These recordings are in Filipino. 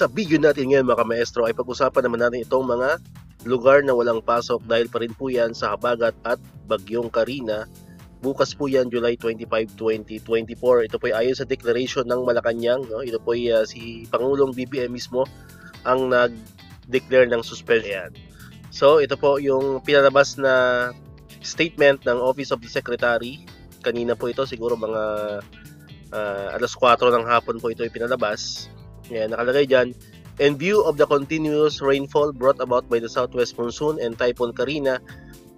Sa video natin ngayon mga maestro ay pag-usapan naman natin itong mga lugar na walang pasok dahil pa rin po yan sa habagat at bagyong Karina. Bukas po yan, July 25, 2024. Ito po ay ayon sa declaration ng Malacanang. No? Ito po ay si Pangulong BBM mismo ang nag-declare ng suspension. So ito po yung pinalabas na statement ng Office of the Secretary. Kanina po ito, siguro mga alas 4 ng hapon po ito ay pinalabas. Yan, nakalagay dyan, in view of the continuous rainfall brought about by the southwest monsoon and Typhoon Karina,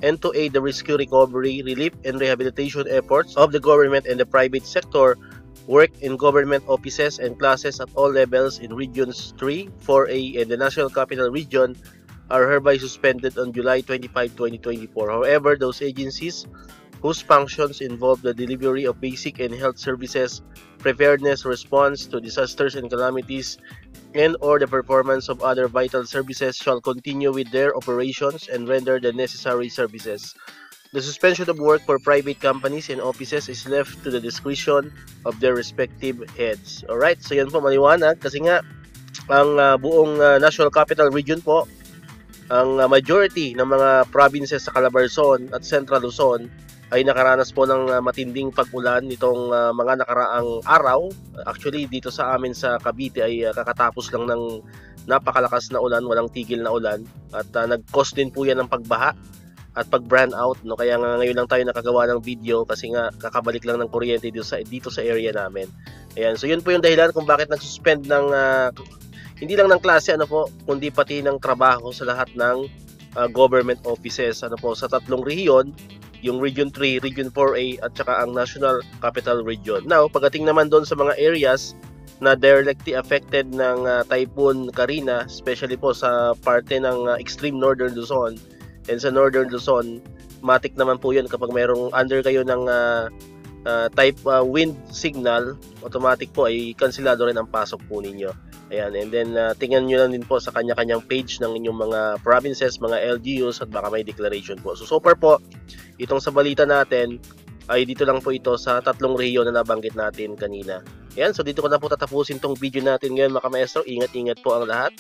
and to aid the rescue, recovery, relief, and rehabilitation efforts of the government and the private sector, work in government offices and classes at all levels in Regions 3, 4A, and the National Capital Region are hereby suspended on July 25, 2024. However, those agencies whose functions involve the delivery of basic and health services, preparedness, response to disasters and calamities, and or the performance of other vital services shall continue with their operations and render the necessary services. The suspension of work for private companies and offices is left to the discretion of their respective heads. Alright, so yan po maliwanag kasi nga ang buong National Capital Region po, ang majority ng mga provinces sa Calabarzon at Central Luzon ay nakaranas po ng matinding pag-ulan nitong mga nakaraang araw. Actually, dito sa amin sa Cavite ay kakatapos lang ng napakalakas na ulan, walang tigil na ulan. At nag-cause din po yan ng pagbaha at pag-brand out. No? Kaya nga ngayon lang tayo nakagawa ng video kasi nga kakabalik lang ng kuryente dito sa area namin. Ayan, so yun po yung dahilan kung bakit nag-suspend ng, hindi lang ng klase, kundi pati ng trabaho sa lahat ng government offices. Sa tatlong rehiyon, yung Region 3, Region 4A at saka ang National Capital Region. Now, pagdating naman doon sa mga areas na directly affected ng Typhoon Karina, especially po sa parte ng extreme northern Luzon and sa northern Luzon, matik naman po yun kapag mayroong under kayo ng type wind signal, automatic po ay kansilado rin ang pasok po ninyo. Ayan, and then tingnan nyo lang din po sa kanya-kanyang page ng inyong mga provinces, mga LGUs at baka may declaration po. So far po, itong sa balita natin ay dito lang po ito sa tatlong rehiyon na nabanggit natin kanina. Ayan, so dito ko na po tatapusin tong video natin ngayon mga maestro. Ingat-ingat po ang lahat.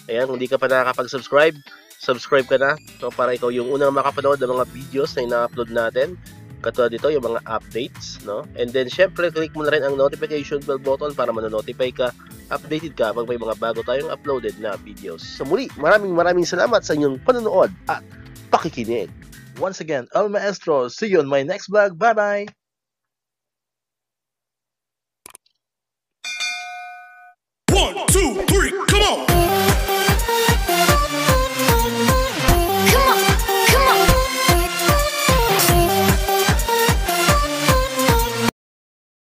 Ayan, kung di ka pa nakakapag-subscribe, subscribe ka na, so, para ikaw yung unang makapanood ng mga videos na ina-upload natin. Katulad dito yung mga updates, no? And then syempre click mo na rin ang notification bell button para manonotify ka, updated ka pag may mga bago tayong uploaded na videos. So muli, maraming salamat sa inyong panonood at pakikinig. Once again, El Maestro, see you on my next vlog. Bye-bye! 1, 2